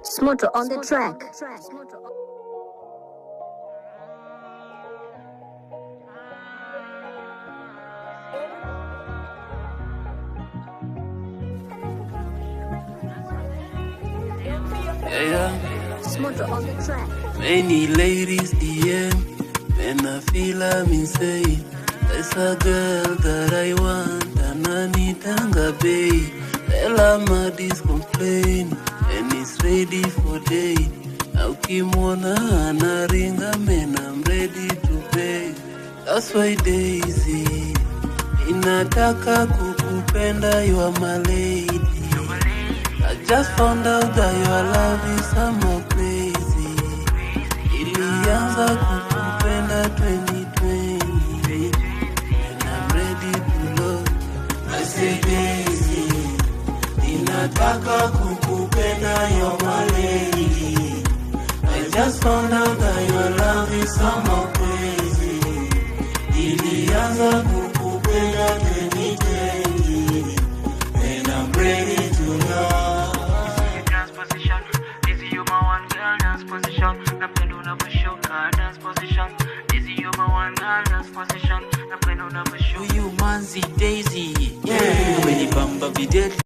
Smoto on the track. Smoto on the track. Many ladies DM, when I feel I'm insane. There's a girl that I want, and I need Tanga Bay. Tell her my dis complain, and it's ready for date. Now Kimona and a ringa, man, I'm ready to pay. That's why Daisy, inataka kukupenda, you are my lady. I just found out that your love is somehow crazy. Ilianza kukupenda 2020, and I'm ready to love. I say Daisy, inataka kukupenda, you're my lady. I just found out that your love is somehow crazy. Ilianza kukupenda 2020, and I'm ready to love. Dance position, napenda unavyoshuka. Dance position, Daisy you my one girl. Dance position, napenda unavyoshuka. You manzi Daisy, yeah. Umenibamba videli.